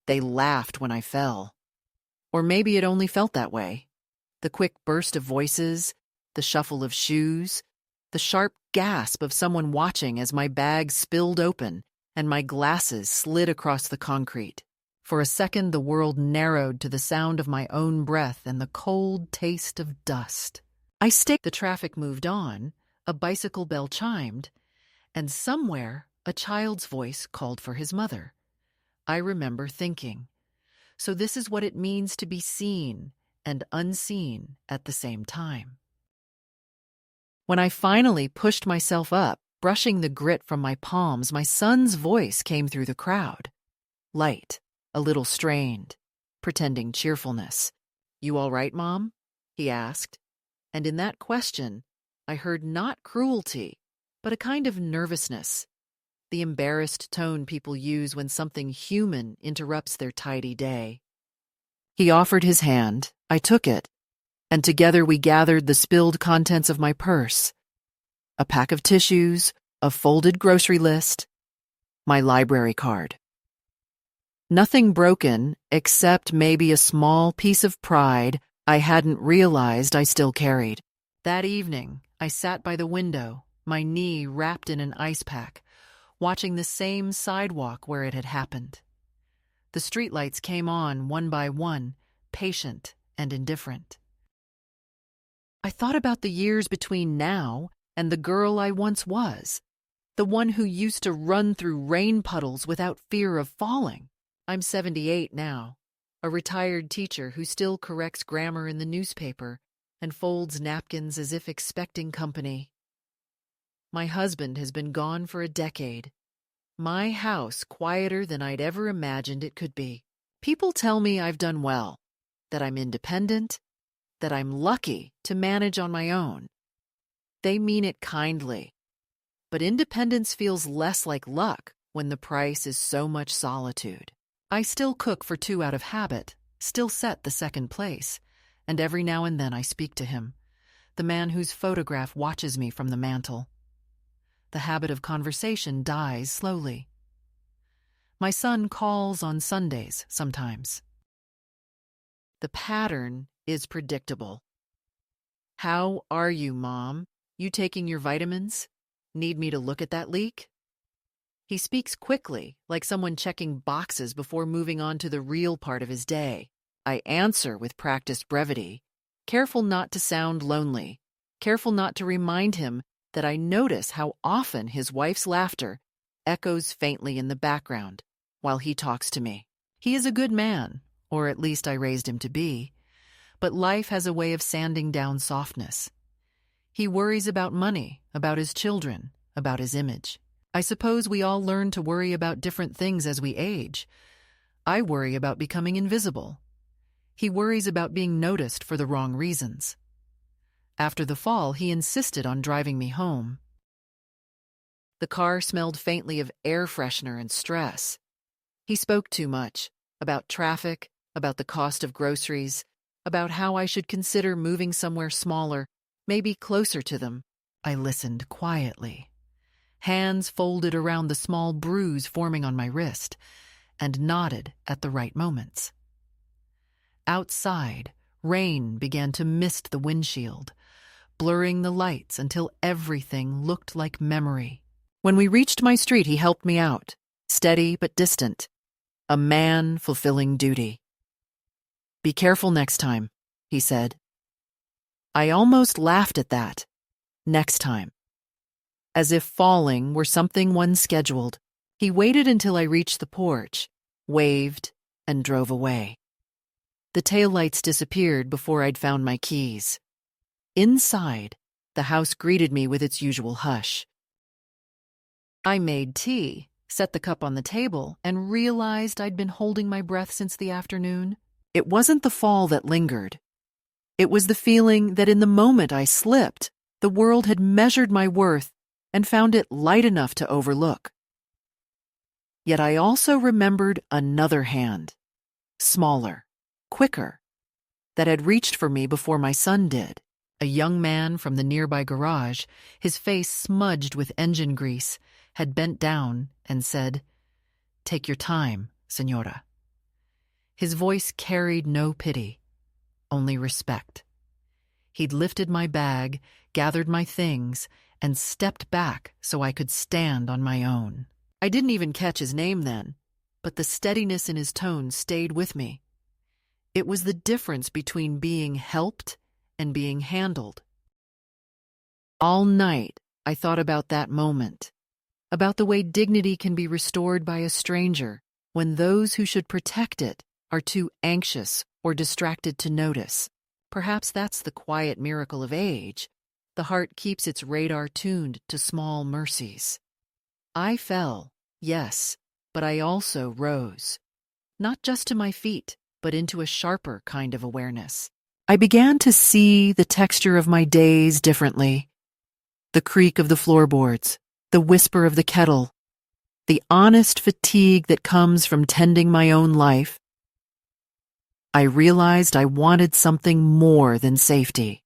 They laughed when I fell. Or maybe it only felt that way. The quick burst of voices, the shuffle of shoes, the sharp gasp of someone watching as my bag spilled open and my glasses slid across the concrete. For a second, the world narrowed to the sound of my own breath and the cold taste of dust. The traffic moved on, a bicycle bell chimed, and somewhere a child's voice called for his mother. I remember thinking, so this is what it means to be seen and unseen at the same time. When I finally pushed myself up, brushing the grit from my palms, my son's voice came through the crowd. Light, a little strained, pretending cheerfulness. "You all right, Mom?" he asked. And in that question, I heard not cruelty, but a kind of nervousness, the embarrassed tone people use when something human interrupts their tidy day. He offered his hand, I took it, and together we gathered the spilled contents of my purse. A pack of tissues, a folded grocery list, my library card. Nothing broken, except maybe a small piece of pride I hadn't realized I still carried. That evening, I sat by the window, my knee wrapped in an ice pack, watching the same sidewalk where it had happened. The streetlights came on one by one, patient and indifferent. I thought about the years between now and the girl I once was, the one who used to run through rain puddles without fear of falling. I'm 78 now, a retired teacher who still corrects grammar in the newspaper and folds napkins as if expecting company. My husband has been gone for a decade. My house quieter than I'd ever imagined it could be. People tell me I've done well, that I'm independent, that I'm lucky to manage on my own. They mean it kindly, but independence feels less like luck when the price is so much solitude. I still cook for 2 out of habit, still set the second place, and every now and then I speak to him, the man whose photograph watches me from the mantel. The habit of conversation dies slowly. My son calls on Sundays sometimes. The pattern is predictable. "How are you, Mom? You taking your vitamins? Need me to look at that leak?" He speaks quickly, like someone checking boxes before moving on to the real part of his day. I answer with practiced brevity, careful not to sound lonely, careful not to remind him that I notice how often his wife's laughter echoes faintly in the background while he talks to me. He is a good man, or at least I raised him to be, but life has a way of sanding down softness. He worries about money, about his children, about his image. I suppose we all learn to worry about different things as we age. I worry about becoming invisible. He worries about being noticed for the wrong reasons. After the fall, he insisted on driving me home. The car smelled faintly of air freshener and stress. He spoke too much, about traffic, about the cost of groceries, about how I should consider moving somewhere smaller, maybe closer to them. I listened quietly, hands folded around the small bruise forming on my wrist, and nodded at the right moments. Outside, rain began to mist the windshield, blurring the lights until everything looked like memory. When we reached my street, he helped me out, steady but distant, a man fulfilling duty. "Be careful next time," he said. I almost laughed at that. Next time. As if falling were something one scheduled, he waited until I reached the porch, waved, and drove away. The taillights disappeared before I'd found my keys. Inside, the house greeted me with its usual hush. I made tea, set the cup on the table, and realized I'd been holding my breath since the afternoon. It wasn't the fall that lingered. It was the feeling that in the moment I slipped, the world had measured my worth and found it light enough to overlook. Yet I also remembered another hand, smaller, quicker, that had reached for me before my son did. A young man from the nearby garage, his face smudged with engine grease, had bent down and said, "Take your time, Señora." His voice carried no pity, only respect. He'd lifted my bag, gathered my things, and stepped back so I could stand on my own. I didn't even catch his name then, but the steadiness in his tone stayed with me. It was the difference between being helped and being handled. All night, I thought about that moment, about the way dignity can be restored by a stranger when those who should protect it are too anxious or distracted to notice. Perhaps that's the quiet miracle of age. The heart keeps its radar tuned to small mercies. I fell, yes, but I also rose. Not just to my feet, but into a sharper kind of awareness. I began to see the texture of my days differently. The creak of the floorboards, the whisper of the kettle, the honest fatigue that comes from tending my own life. I realized I wanted something more than safety.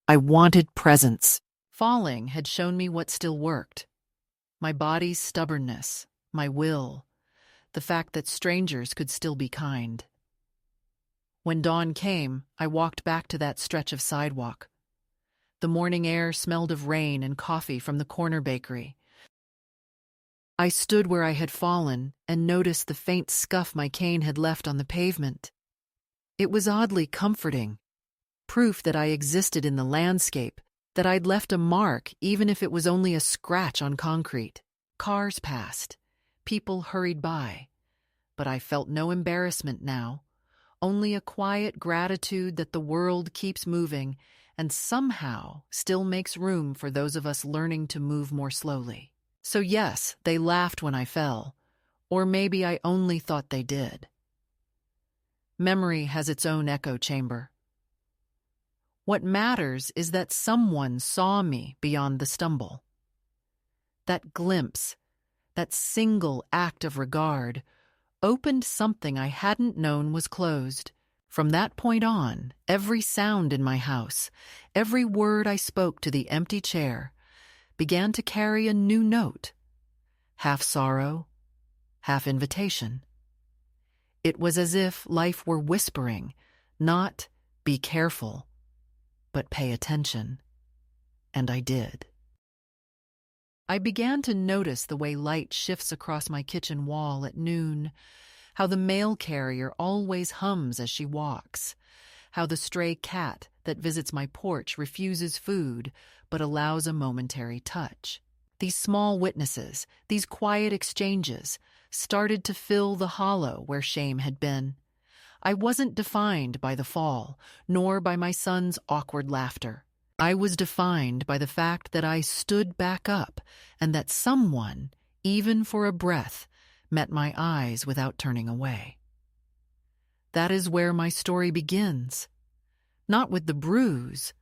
I wanted presence. Falling had shown me what still worked. My body's stubbornness, my will, the fact that strangers could still be kind. When dawn came, I walked back to that stretch of sidewalk. The morning air smelled of rain and coffee from the corner bakery. I stood where I had fallen and noticed the faint scuff my cane had left on the pavement. It was oddly comforting, proof that I existed in the landscape, that I'd left a mark even if it was only a scratch on concrete. Cars passed, people hurried by, but I felt no embarrassment now, only a quiet gratitude that the world keeps moving and somehow still makes room for those of us learning to move more slowly. So yes, they laughed when I fell, or maybe I only thought they did. Memory has its own echo chamber. What matters is that someone saw me beyond the stumble. That glimpse, that single act of regard, opened something I hadn't known was closed. From that point on, every sound in my house, every word I spoke to the empty chair, began to carry a new note, half sorrow, half invitation. It was as if life were whispering, not "be careful," but "pay attention." And I did. I began to notice the way light shifts across my kitchen wall at noon, how the mail carrier always hums as she walks, how the stray cat that visits my porch refuses food but allows a momentary touch. These small witnesses, these quiet exchanges, started to fill the hollow where shame had been. I wasn't defined by the fall, nor by my son's awkward laughter. I was defined by the fact that I stood back up and that someone, even for a breath, met my eyes without turning away. That is where my story begins, not with the bruise,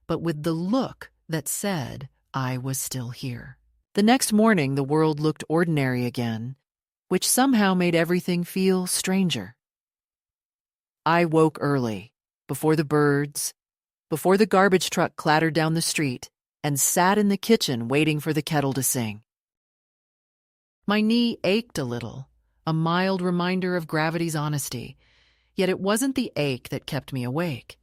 but with the look that said I was still here. The next morning, the world looked ordinary again, which somehow made everything feel stranger. I woke early, before the birds, before the garbage truck clattered down the street, and sat in the kitchen waiting for the kettle to sing. My knee ached a little, a mild reminder of gravity's honesty, yet it wasn't the ache that kept me awake.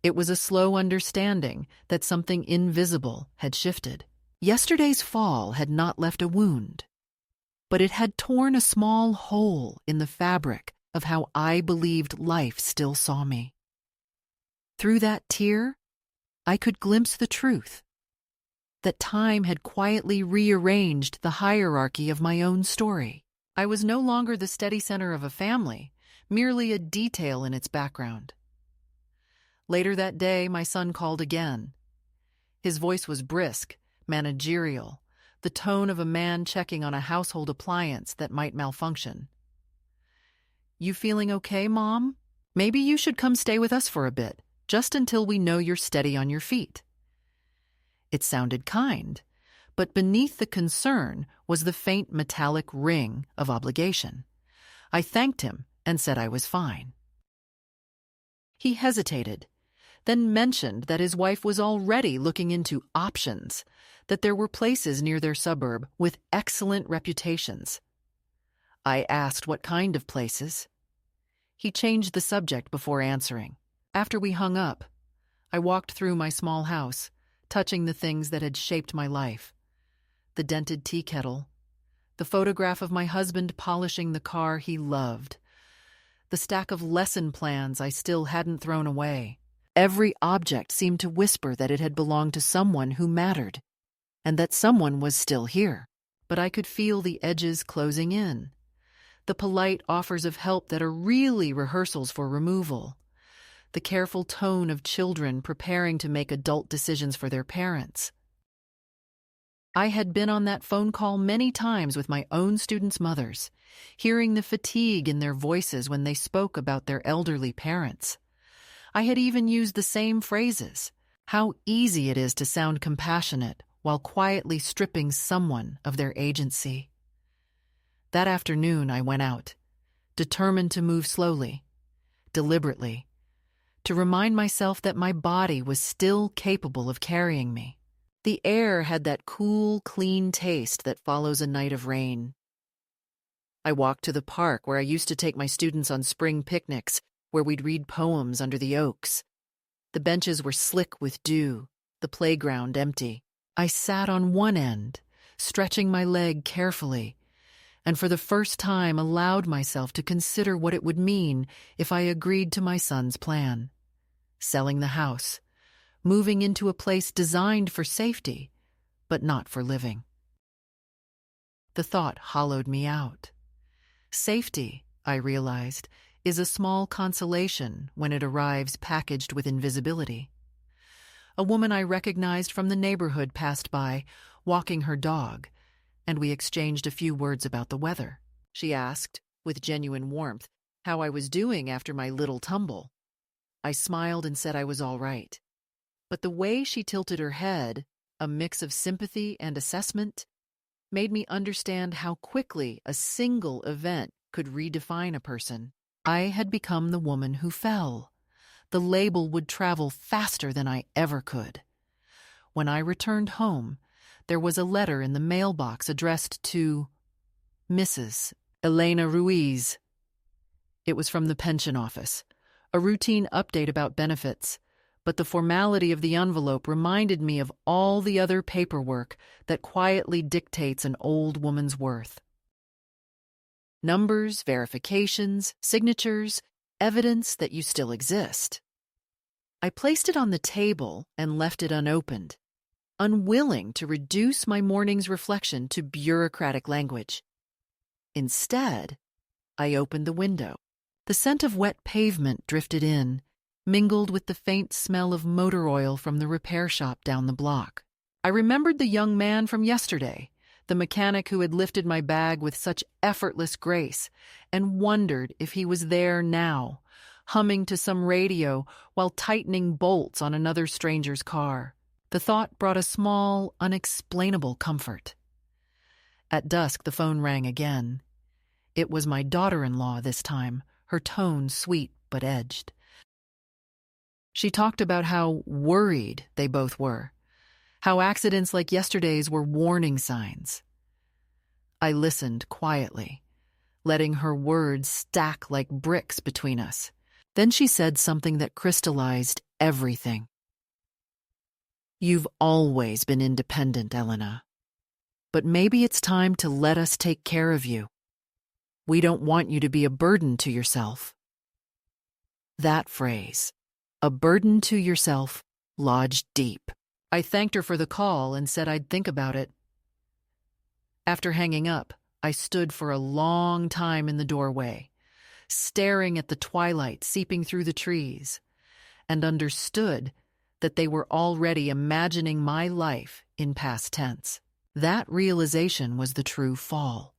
It was a slow understanding that something invisible had shifted. Yesterday's fall had not left a wound, but it had torn a small hole in the fabric of how I believed life still saw me. Through that tear, I could glimpse the truth, that time had quietly rearranged the hierarchy of my own story. I was no longer the steady center of a family, merely a detail in its background. Later that day, my son called again. His voice was brisk, managerial, the tone of a man checking on a household appliance that might malfunction. "You feeling okay, Mom? Maybe you should come stay with us for a bit, just until we know you're steady on your feet." It sounded kind, but beneath the concern was the faint metallic ring of obligation. I thanked him and said I was fine. He hesitated, then mentioned that his wife was already looking into options, that there were places near their suburb with excellent reputations. I asked what kind of places. He changed the subject before answering. After we hung up, I walked through my small house, touching the things that had shaped my life. The dented tea kettle, the photograph of my husband polishing the car he loved, the stack of lesson plans I still hadn't thrown away. Every object seemed to whisper that it had belonged to someone who mattered, and that someone was still here. But I could feel the edges closing in, the polite offers of help that are really rehearsals for removal, the careful tone of children preparing to make adult decisions for their parents. I had been on that phone call many times with my own students' mothers, hearing the fatigue in their voices when they spoke about their elderly parents. I had even used the same phrases. How easy it is to sound compassionate while quietly stripping someone of their agency. That afternoon I went out, determined to move slowly, deliberately, to remind myself that my body was still capable of carrying me. The air had that cool, clean taste that follows a night of rain. I walked to the park where I used to take my students on spring picnics, where we'd read poems under the oaks. The benches were slick with dew, the playground empty. I sat on one end, stretching my leg carefully, and for the first time allowed myself to consider what it would mean if I agreed to my son's plan. Selling the house, moving into a place designed for safety, but not for living. The thought hollowed me out. Safety, I realized, is a small consolation when it arrives packaged with invisibility. A woman I recognized from the neighborhood passed by, walking her dog, and we exchanged a few words about the weather. She asked, with genuine warmth, how I was doing after my little tumble. I smiled and said I was all right. But the way she tilted her head, a mix of sympathy and assessment, made me understand how quickly a single event could redefine a person. I had become the woman who fell. The label would travel faster than I ever could. When I returned home, there was a letter in the mailbox addressed to Mrs. Elena Ruiz. It was from the pension office, a routine update about benefits, but the formality of the envelope reminded me of all the other paperwork that quietly dictates an old woman's worth. Numbers, verifications, signatures, evidence that you still exist. I placed it on the table and left it unopened, unwilling to reduce my morning's reflection to bureaucratic language. Instead, I opened the window. The scent of wet pavement drifted in, mingled with the faint smell of motor oil from the repair shop down the block. I remembered the young man from yesterday, the mechanic who had lifted my bag with such effortless grace, and wondered if he was there now, humming to some radio while tightening bolts on another stranger's car. The thought brought a small, unexplainable comfort. At dusk, the phone rang again. It was my daughter-in-law this time, her tone sweet but edged. She talked about how worried they both were, how accidents like yesterday's were warning signs. I listened quietly, letting her words stack like bricks between us. Then she said something that crystallized everything. You've always been independent, Elena. But maybe it's time to let us take care of you. We don't want you to be a burden to yourself. That phrase, a burden to yourself, lodged deep. I thanked her for the call and said I'd think about it. After hanging up, I stood for a long time in the doorway, staring at the twilight seeping through the trees, and understood that they were already imagining my life in past tense. That realization was the true fall,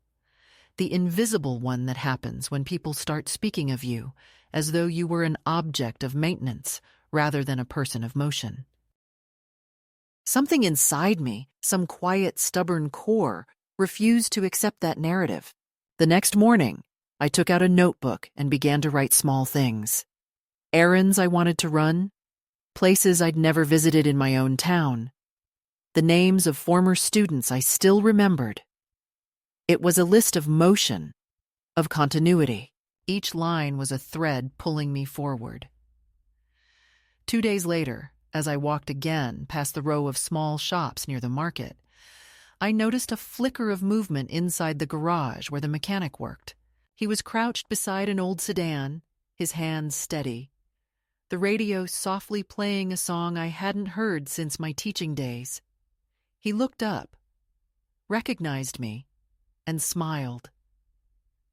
the invisible one that happens when people start speaking of you as though you were an object of maintenance rather than a person of motion. Something inside me, some quiet, stubborn core, refused to accept that narrative. The next morning, I took out a notebook and began to write small things. Errands I wanted to run, places I'd never visited in my own town, the names of former students I still remembered. It was a list of motion, of continuity. Each line was a thread pulling me forward. 2 days later, as I walked again past the row of small shops near the market, I noticed a flicker of movement inside the garage where the mechanic worked. He was crouched beside an old sedan, his hands steady, the radio softly playing a song I hadn't heard since my teaching days. He looked up, recognized me, and smiled.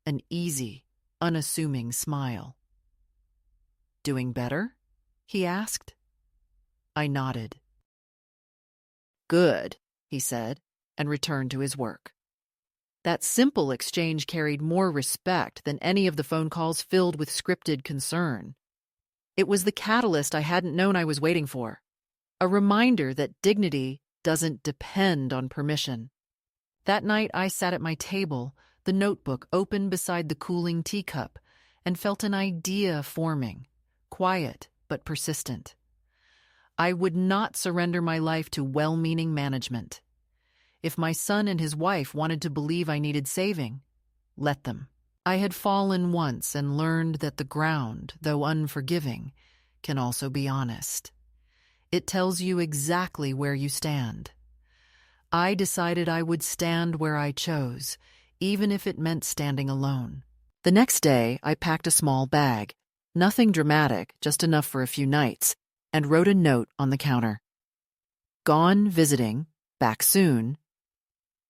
An easy, unassuming smile. "Doing better?" he asked. I nodded. "Good," he said, and returned to his work. That simple exchange carried more respect than any of the phone calls filled with scripted concern. It was the catalyst I hadn't known I was waiting for, a reminder that dignity doesn't depend on permission. That night I sat at my table, the notebook open beside the cooling teacup, and felt an idea forming, quiet but persistent. I would not surrender my life to well-meaning management. If my son and his wife wanted to believe I needed saving, let them. I had fallen once and learned that the ground, though unforgiving, can also be honest. It tells you exactly where you stand. I decided I would stand where I chose, even if it meant standing alone. The next day, I packed a small bag, nothing dramatic, just enough for a few nights, and wrote a note on the counter. "Gone visiting, back soon.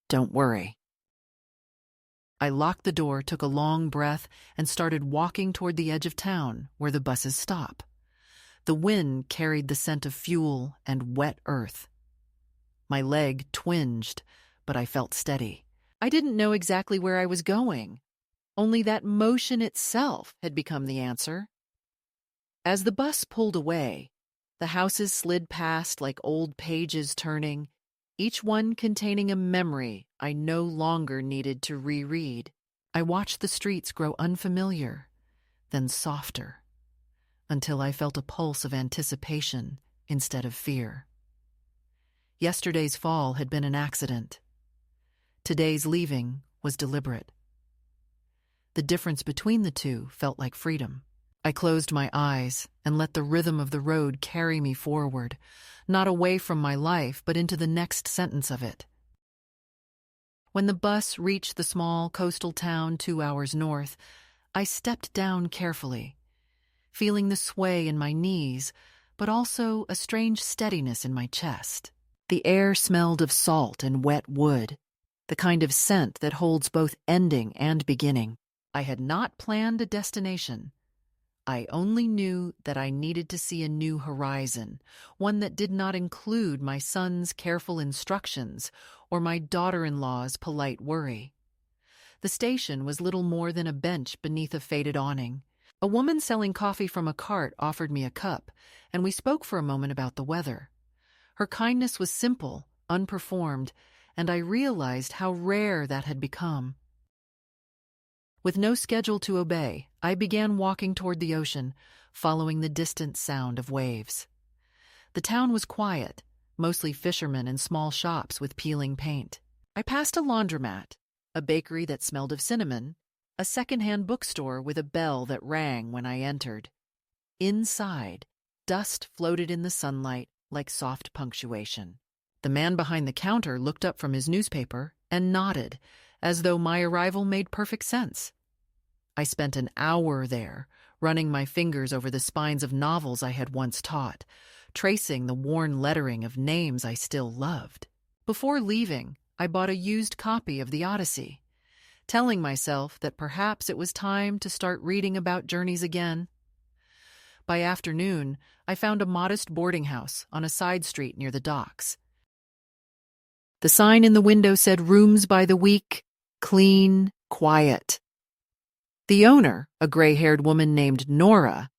Don't worry." I locked the door, took a long breath, and started walking toward the edge of town, where the buses stop. The wind carried the scent of fuel and wet earth. My leg twinged, but I felt steady. I didn't know exactly where I was going. Only that motion itself had become the answer. As the bus pulled away, the houses slid past like old pages turning, each one containing a memory I no longer needed to reread. I watched the streets grow unfamiliar, then softer, until I felt a pulse of anticipation instead of fear. Yesterday's fall had been an accident. Today's leaving was deliberate. The difference between the two felt like freedom. I closed my eyes and let the rhythm of the road carry me forward, not away from my life, but into the next sentence of it. When the bus reached the small coastal town 2 hours north, I stepped down carefully, feeling the sway in my knees, but also a strange steadiness in my chest. The air smelled of salt and wet wood, the kind of scent that holds both ending and beginning. I had not planned a destination. I only knew that I needed to see a new horizon, one that did not include my son's careful instructions or my daughter-in-law's polite worry. The station was little more than a bench beneath a faded awning. A woman selling coffee from a cart offered me a cup, and we spoke for a moment about the weather. Her kindness was simple, unperformed, and I realized how rare that had become. With no schedule to obey, I began walking toward the ocean, following the distant sound of waves. The town was quiet, mostly fishermen and small shops with peeling paint. I passed a laundromat, a bakery that smelled of cinnamon, a second-hand bookstore with a bell that rang when I entered. Inside, dust floated in the sunlight like soft punctuation. The man behind the counter looked up from his newspaper and nodded, as though my arrival made perfect sense. I spent an hour there, running my fingers over the spines of novels I had once taught, tracing the worn lettering of names I still loved. Before leaving, I bought a used copy of the Odyssey, telling myself that perhaps it was time to start reading about journeys again. By afternoon, I found a modest boarding house on a side street near the docks. The sign in the window said rooms by the week, clean, quiet. The owner, a gray-haired woman named Nora,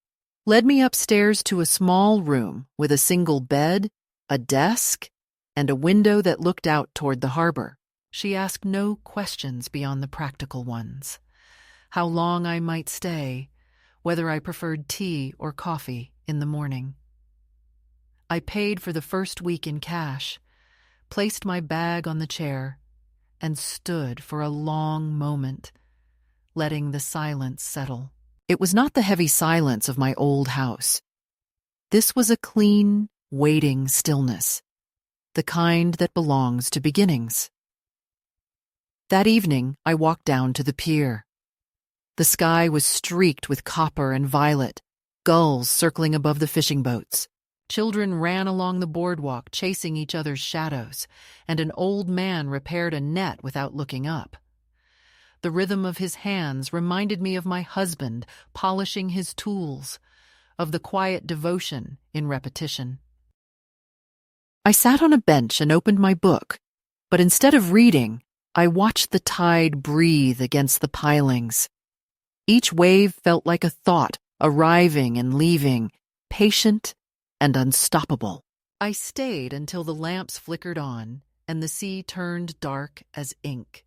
led me upstairs to a small room with a single bed, a desk, and a window that looked out toward the harbor. She asked no questions beyond the practical ones. How long I might stay, whether I preferred tea or coffee in the morning. I paid for the first week in cash, placed my bag on the chair, and stood for a long moment, letting the silence settle. It was not the heavy silence of my old house. This was a clean, waiting stillness, the kind that belongs to beginnings. That evening, I walked down to the pier. The sky was streaked with copper and violet, gulls circling above the fishing boats. Children ran along the boardwalk chasing each other's shadows, and an old man repaired a net without looking up. The rhythm of his hands reminded me of my husband polishing his tools, of the quiet devotion in repetition. I sat on a bench and opened my book, but instead of reading, I watched the tide breathe against the pilings. Each wave felt like a thought, arriving and leaving, patient and unstoppable. I stayed until the lamps flickered on and the sea turned dark as ink.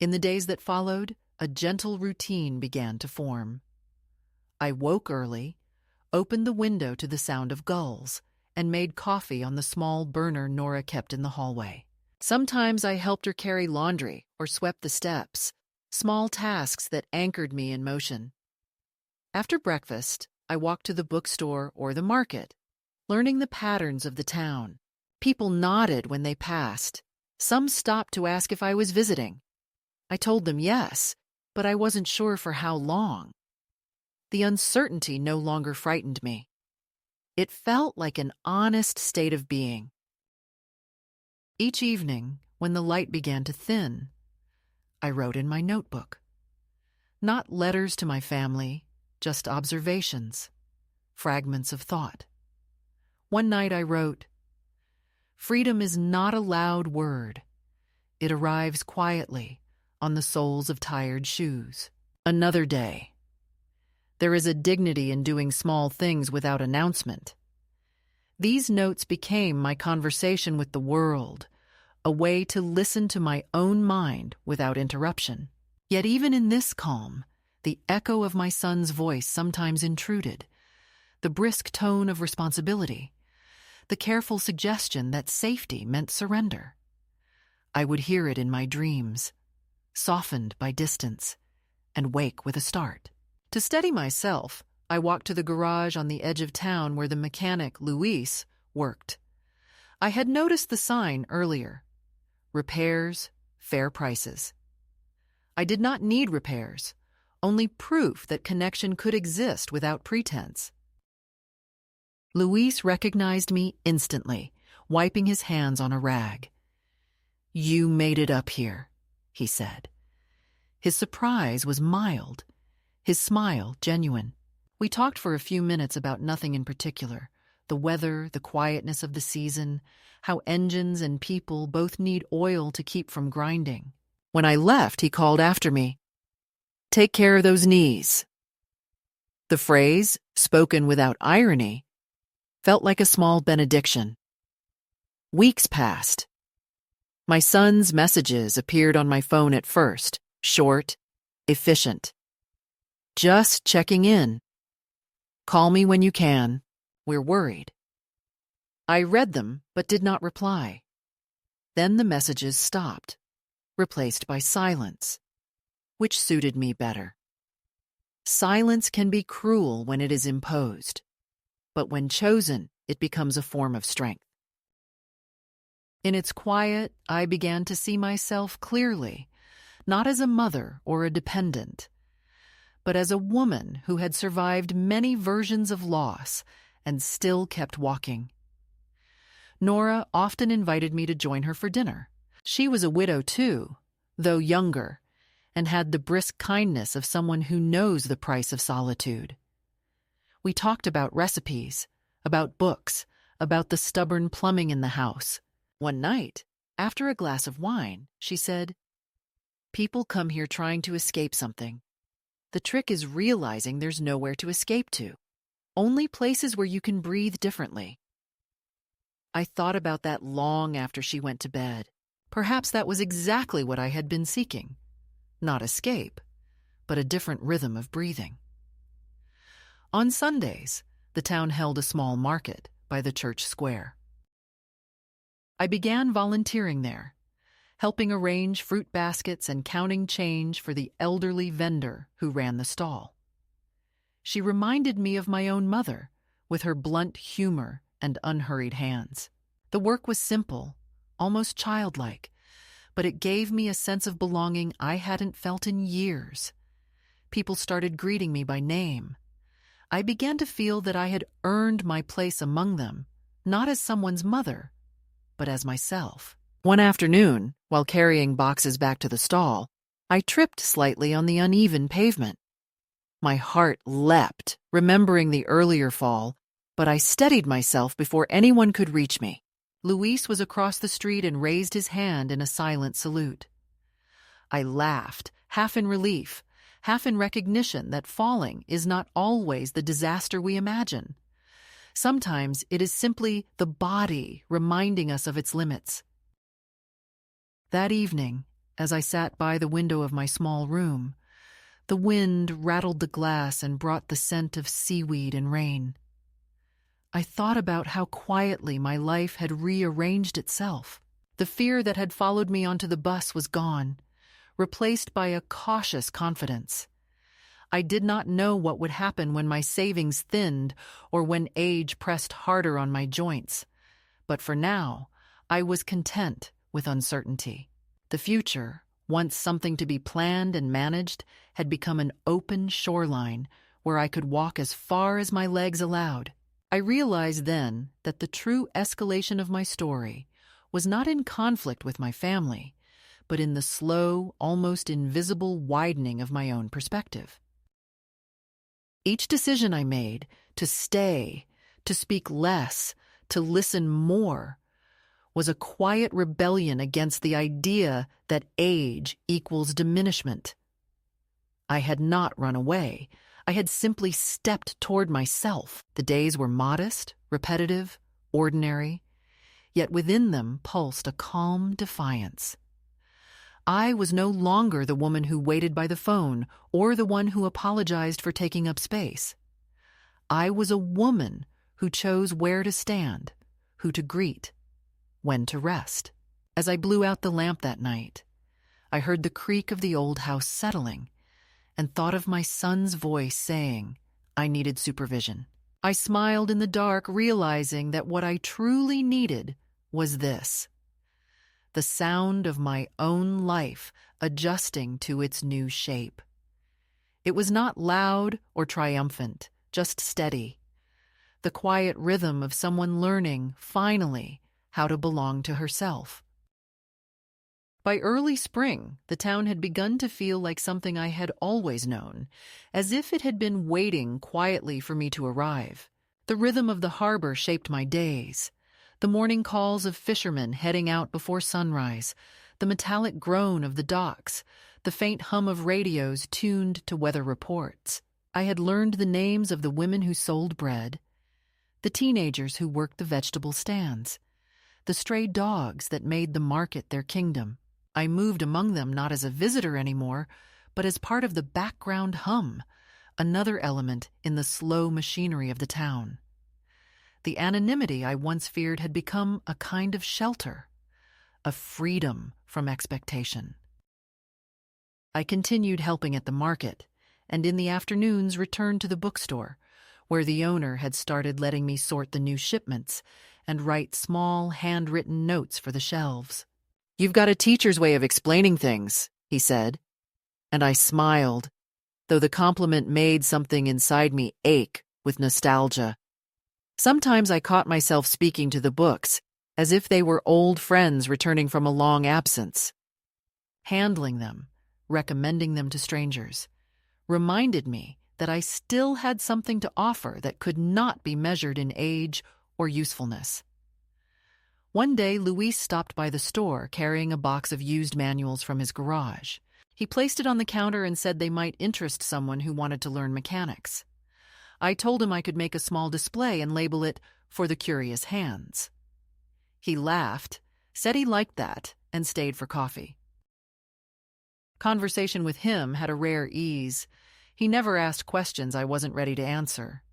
In the days that followed, a gentle routine began to form. I woke early, opened the window to the sound of gulls, and made coffee on the small burner Nora kept in the hallway. Sometimes I helped her carry laundry or swept the steps, small tasks that anchored me in motion. After breakfast, I walked to the bookstore or the market, learning the patterns of the town. People nodded when they passed. Some stopped to ask if I was visiting. I told them yes, but I wasn't sure for how long. The uncertainty no longer frightened me. It felt like an honest state of being. Each evening, when the light began to thin, I wrote in my notebook. Not letters to my family, just observations, fragments of thought. One night I wrote, "Freedom is not a loud word. It arrives quietly on the soles of tired shoes." Another day. There is a dignity in doing small things without announcement. These notes became my conversation with the world, a way to listen to my own mind without interruption. Yet even in this calm, the echo of my son's voice sometimes intruded, the brisk tone of responsibility, the careful suggestion that safety meant surrender. I would hear it in my dreams, softened by distance, and wake with a start. To steady myself, I walked to the garage on the edge of town where the mechanic, Luis, worked. I had noticed the sign earlier. Repairs, fair prices. I did not need repairs, only proof that connection could exist without pretense. Luis recognized me instantly, wiping his hands on a rag. "You made it up here," he said. His surprise was mild, his smile genuine. We talked for a few minutes about nothing in particular, the weather, the quietness of the season, how engines and people both need oil to keep from grinding. When I left, he called after me, "Take care of those knees." The phrase, spoken without irony, felt like a small benediction. Weeks passed. My son's messages appeared on my phone at first, short, efficient. "Just checking in. Call me when you can. We're worried." I read them but did not reply. Then the messages stopped, replaced by silence, which suited me better. Silence can be cruel when it is imposed, but when chosen, it becomes a form of strength. In its quiet, I began to see myself clearly, not as a mother or a dependent, but as a woman who had survived many versions of loss and still kept walking. Nora often invited me to join her for dinner. She was a widow too, though younger, and had the brisk kindness of someone who knows the price of solitude. We talked about recipes, about books, about the stubborn plumbing in the house. One night, after a glass of wine, she said, "People come here trying to escape something. The trick is realizing there's nowhere to escape to, only places where you can breathe differently." I thought about that long after she went to bed. Perhaps that was exactly what I had been seeking. Not escape, but a different rhythm of breathing. On Sundays, the town held a small market by the church square. I began volunteering there, helping arrange fruit baskets and counting change for the elderly vendor who ran the stall. She reminded me of my own mother, with her blunt humor and unhurried hands. The work was simple, almost childlike, but it gave me a sense of belonging I hadn't felt in years. People started greeting me by name. I began to feel that I had earned my place among them, not as someone's mother, but as myself. One afternoon, while carrying boxes back to the stall, I tripped slightly on the uneven pavement. My heart leapt, remembering the earlier fall, but I steadied myself before anyone could reach me. Luis was across the street and raised his hand in a silent salute. I laughed, half in relief, half in recognition that falling is not always the disaster we imagine. Sometimes it is simply the body reminding us of its limits. That evening, as I sat by the window of my small room, the wind rattled the glass and brought the scent of seaweed and rain. I thought about how quietly my life had rearranged itself. The fear that had followed me onto the bus was gone, replaced by a cautious confidence. I did not know what would happen when my savings thinned or when age pressed harder on my joints. But for now, I was content with uncertainty. The future, once something to be planned and managed, had become an open shoreline where I could walk as far as my legs allowed. I realized then that the true escalation of my story was not in conflict with my family, but in the slow, almost invisible widening of my own perspective. Each decision I made to stay, to speak less, to listen more, was a quiet rebellion against the idea that age equals diminishment. I had not run away. I had simply stepped toward myself. The days were modest, repetitive, ordinary, yet within them pulsed a calm defiance. I was no longer the woman who waited by the phone or the one who apologized for taking up space. I was a woman who chose where to stand, who to greet, when to rest. As I blew out the lamp that night, I heard the creak of the old house settling and thought of my son's voice saying I needed supervision. I smiled in the dark, realizing that what I truly needed was this: the sound of my own life adjusting to its new shape. It was not loud or triumphant, just steady. The quiet rhythm of someone learning, finally, how to belong to herself. By early spring, the town had begun to feel like something I had always known, as if it had been waiting quietly for me to arrive. The rhythm of the harbor shaped my days. The morning calls of fishermen heading out before sunrise, the metallic groan of the docks, the faint hum of radios tuned to weather reports. I had learned the names of the women who sold bread, the teenagers who worked the vegetable stands, the stray dogs that made the market their kingdom. I moved among them not as a visitor anymore, but as part of the background hum, another element in the slow machinery of the town. The anonymity I once feared had become a kind of shelter, a freedom from expectation. I continued helping at the market, and in the afternoons returned to the bookstore, where the owner had started letting me sort the new shipments and write small, handwritten notes for the shelves. "You've got a teacher's way of explaining things," he said, and I smiled, though the compliment made something inside me ache with nostalgia. Sometimes I caught myself speaking to the books, as if they were old friends returning from a long absence. Handling them, recommending them to strangers, reminded me that I still had something to offer that could not be measured in age or usefulness. One day, Luis stopped by the store carrying a box of used manuals from his garage. He placed it on the counter and said they might interest someone who wanted to learn mechanics. I told him I could make a small display and label it "For the Curious Hands." He laughed, said he liked that, and stayed for coffee. Conversation with him had a rare ease. He never asked questions I wasn't ready to answer.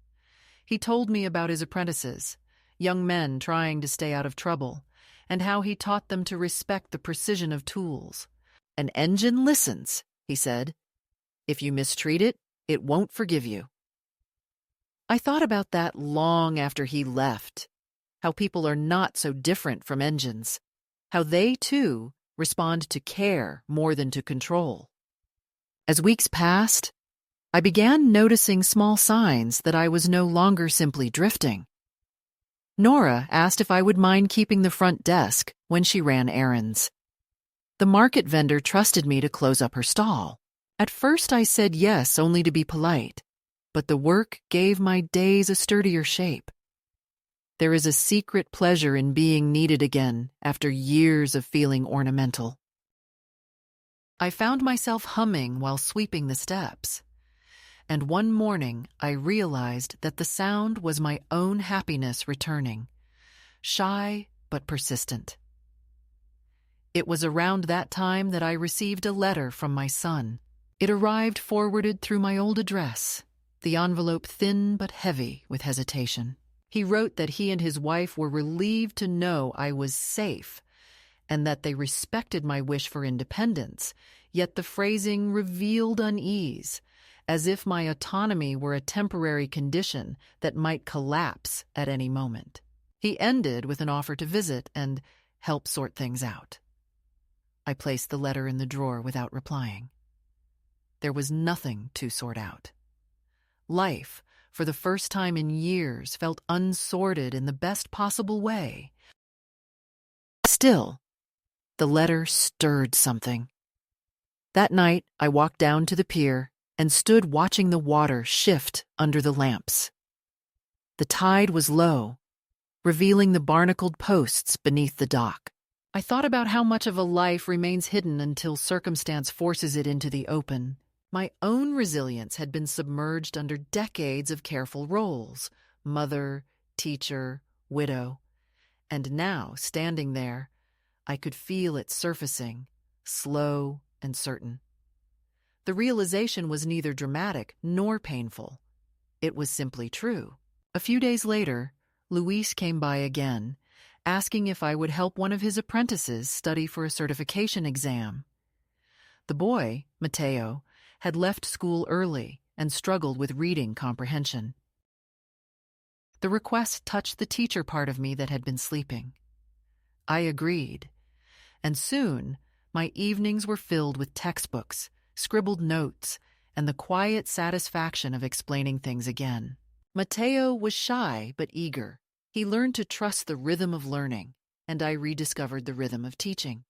He told me about his apprentices, young men trying to stay out of trouble, and how he taught them to respect the precision of tools. "An engine listens," he said. "If you mistreat it, it won't forgive you." I thought about that long after he left, how people are not so different from engines, how they, too, respond to care more than to control. As weeks passed, I began noticing small signs that I was no longer simply drifting. Nora asked if I would mind keeping the front desk when she ran errands. The market vendor trusted me to close up her stall. At first I said yes only to be polite, but the work gave my days a sturdier shape. There is a secret pleasure in being needed again after years of feeling ornamental. I found myself humming while sweeping the steps, and one morning I realized that the sound was my own happiness returning, shy but persistent. It was around that time that I received a letter from my son. It arrived forwarded through my old address, the envelope thin but heavy with hesitation. He wrote that he and his wife were relieved to know I was safe and that they respected my wish for independence, yet the phrasing revealed unease, as if my autonomy were a temporary condition that might collapse at any moment. He ended with an offer to visit and help sort things out. I placed the letter in the drawer without replying. There was nothing to sort out. Life, for the first time in years, felt unsorted in the best possible way. Still, the letter stirred something. That night, I walked down to the pier and stood watching the water shift under the lamps. The tide was low, revealing the barnacled posts beneath the dock. I thought about how much of a life remains hidden until circumstance forces it into the open. My own resilience had been submerged under decades of careful roles: mother, teacher, widow. And now, standing there, I could feel it surfacing, slow and certain. The realization was neither dramatic nor painful. It was simply true. A few days later, Luis came by again, asking if I would help one of his apprentices study for a certification exam. The boy, Mateo, had left school early and struggled with reading comprehension. The request touched the teacher part of me that had been sleeping. I agreed, and soon my evenings were filled with textbooks, scribbled notes, and the quiet satisfaction of explaining things again. Mateo was shy but eager. He learned to trust the rhythm of learning, and I rediscovered the rhythm of teaching.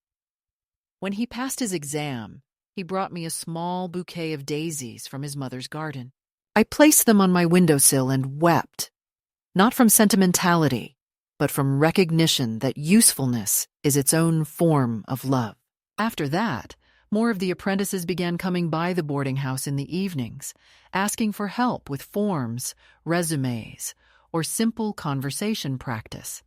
When he passed his exam, he brought me a small bouquet of daisies from his mother's garden. I placed them on my windowsill and wept, not from sentimentality, but from recognition that usefulness is its own form of love. After that, more of the apprentices began coming by the boarding house in the evenings, asking for help with forms, resumes, or simple conversation practice.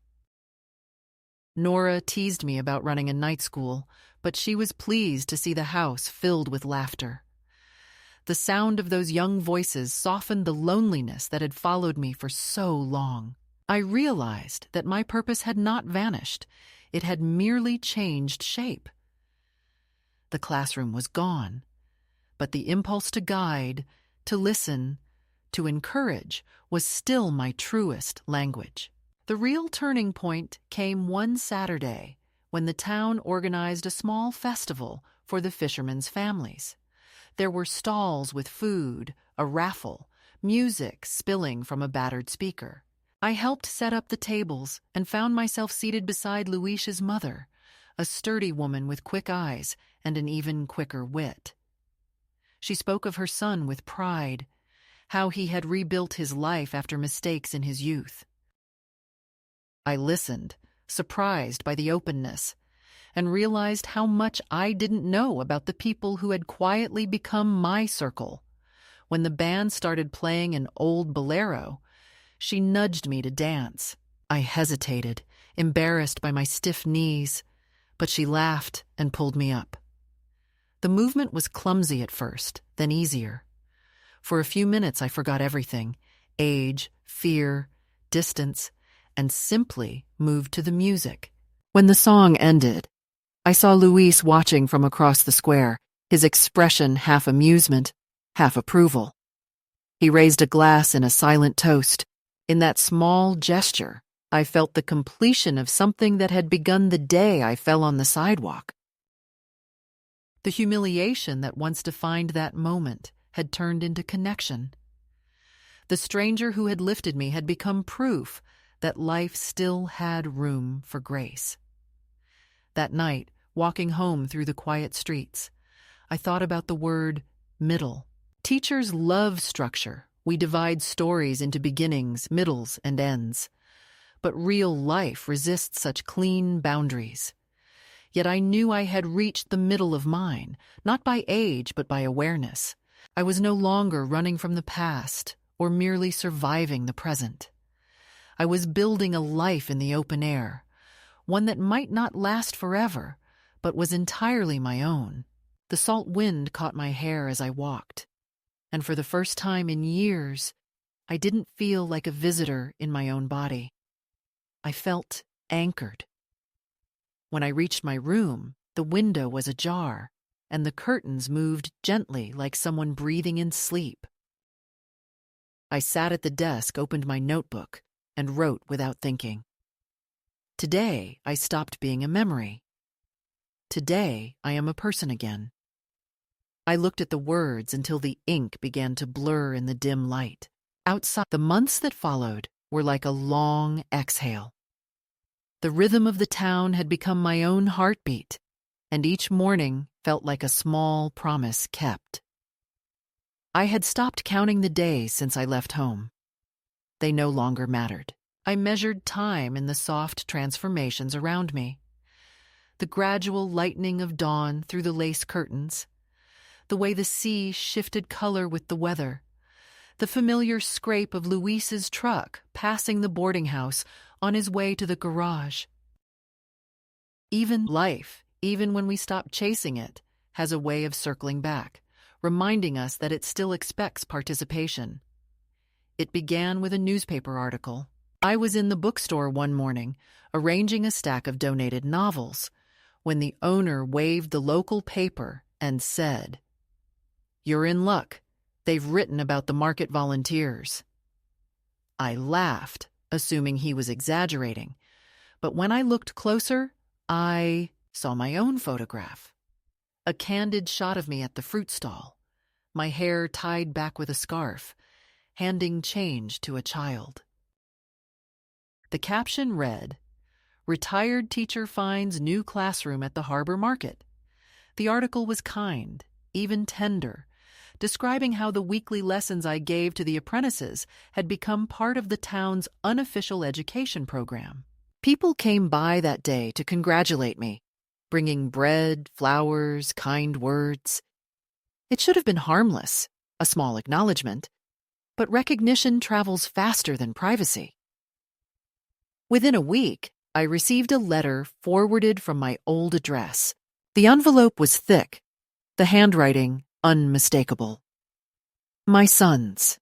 Nora teased me about running a night school, but she was pleased to see the house filled with laughter. The sound of those young voices softened the loneliness that had followed me for so long. I realized that my purpose had not vanished. It had merely changed shape. The classroom was gone, but the impulse to guide, to listen, to encourage was still my truest language. The real turning point came one Saturday when the town organized a small festival for the fishermen's families. There were stalls with food, a raffle, music spilling from a battered speaker. I helped set up the tables and found myself seated beside Luis's mother, a sturdy woman with quick eyes and an even quicker wit. She spoke of her son with pride, how he had rebuilt his life after mistakes in his youth. I listened, surprised by the openness, and realized how much I didn't know about the people who had quietly become my circle. When the band started playing an old bolero, she nudged me to dance. I hesitated, embarrassed by my stiff knees, but she laughed and pulled me up. The movement was clumsy at first, then easier. For a few minutes I forgot everything: age, fear, distance, and simply moved to the music. When the song ended, I saw Luis watching from across the square, his expression half amusement, half approval. He raised a glass in a silent toast. In that small gesture, I felt the completion of something that had begun the day I fell on the sidewalk. The humiliation that once defined that moment had turned into connection. The stranger who had lifted me had become proof that life still had room for grace. That night, walking home through the quiet streets, I thought about the word middle. Teachers love structure. We divide stories into beginnings, middles, and ends. But real life resists such clean boundaries. Yet I knew I had reached the middle of mine, not by age, but by awareness. I was no longer running from the past or merely surviving the present. I was building a life in the open air, one that might not last forever, but was entirely my own. The salt wind caught my hair as I walked, and for the first time in years, I didn't feel like a visitor in my own body. I felt anchored. When I reached my room, the window was ajar, and the curtains moved gently like someone breathing in sleep. I sat at the desk, opened my notebook, and wrote without thinking. Today, I stopped being a memory. Today, I am a person again. I looked at the words until the ink began to blur in the dim light. Outside, the months that followed were like a long exhale. The rhythm of the town had become my own heartbeat, and each morning felt like a small promise kept. I had stopped counting the days since I left home. They no longer mattered. I measured time in the soft transformations around me. The gradual lightening of dawn through the lace curtains, the way the sea shifted color with the weather, the familiar scrape of Luis's truck passing the boarding house on his way to the garage. Even life, even when we stop chasing it, has a way of circling back, reminding us that it still expects participation. It began with a newspaper article. I was in the bookstore one morning, arranging a stack of donated novels, when the owner waved the local paper and said, "You're in luck. They've written about the market volunteers." I laughed, assuming he was exaggerating, but when I looked closer, I saw my own photograph. A candid shot of me at the fruit stall, my hair tied back with a scarf, handing change to a child. The caption read, "Retired teacher finds new classroom at the Harbor Market." The article was kind, even tender, describing how the weekly lessons I gave to the apprentices had become part of the town's unofficial education program. People came by that day to congratulate me, bringing bread, flowers, kind words. It should have been harmless, a small acknowledgement, but recognition travels faster than privacy. Within a week, I received a letter forwarded from my old address. The envelope was thick, the handwriting unmistakable. My son's.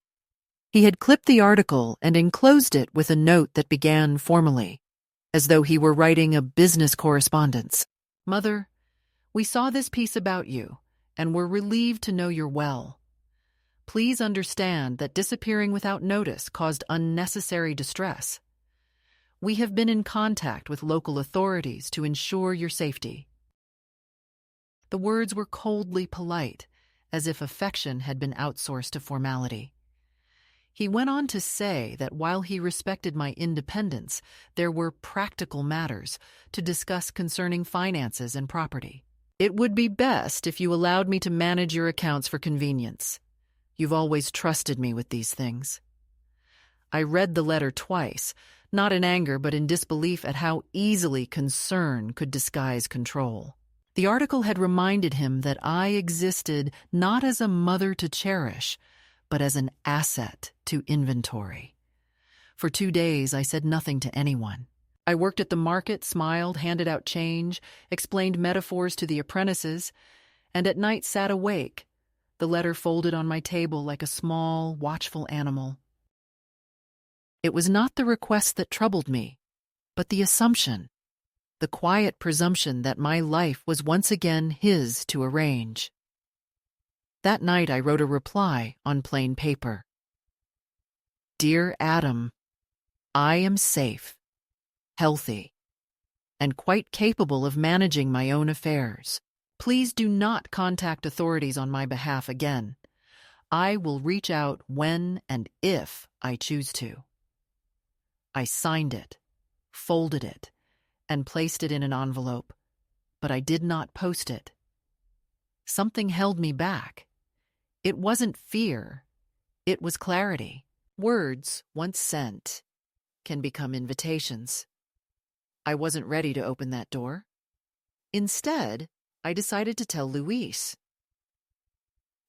He had clipped the article and enclosed it with a note that began formally, as though he were writing a business correspondence. "Mother, we saw this piece about you, and were relieved to know you're well. Please understand that disappearing without notice caused unnecessary distress. We have been in contact with local authorities to ensure your safety." The words were coldly polite, as if affection had been outsourced to formality. He went on to say that while he respected my independence, there were practical matters to discuss concerning finances and property. "It would be best if you allowed me to manage your accounts for convenience. You've always trusted me with these things." I read the letter twice, not in anger but in disbelief at how easily concern could disguise control. The article had reminded him that I existed not as a mother to cherish, but as an asset to inventory. For 2 days, I said nothing to anyone. I worked at the market, smiled, handed out change, explained metaphors to the apprentices, and at night sat awake, the letter folded on my table like a small, watchful animal. It was not the request that troubled me, but the assumption, the quiet presumption that my life was once again his to arrange. That night I wrote a reply on plain paper. Dear Adam, I am safe, healthy, and quite capable of managing my own affairs. Please do not contact authorities on my behalf again. I will reach out when and if I choose to. I signed it, folded it, and placed it in an envelope, but I did not post it. Something held me back. It wasn't fear, it was clarity. Words, once sent, can become invitations. I wasn't ready to open that door. Instead, I decided to tell Luis.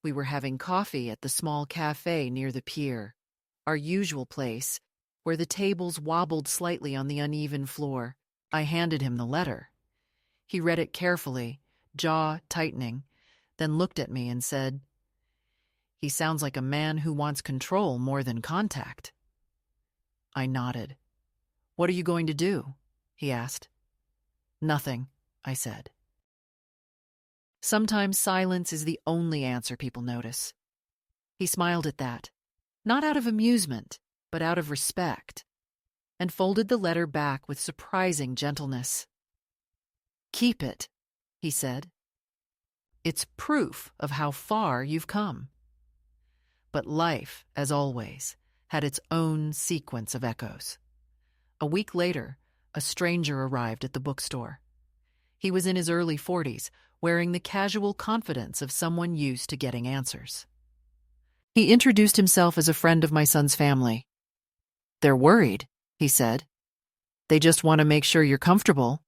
We were having coffee at the small cafe near the pier, our usual place, where the tables wobbled slightly on the uneven floor. I handed him the letter. He read it carefully, jaw tightening, then looked at me and said, "He sounds like a man who wants control more than contact." I nodded. "What are you going to do?" he asked. "Nothing," I said. Sometimes silence is the only answer people notice. He smiled at that, not out of amusement, but out of respect, and folded the letter back with surprising gentleness. "Keep it," he said. "It's proof of how far you've come." But life, as always, had its own sequence of echoes. A week later, a stranger arrived at the bookstore. He was in his early 40s, wearing the casual confidence of someone used to getting answers. He introduced himself as a friend of my son's family. "They're worried," he said. "They just want to make sure you're comfortable."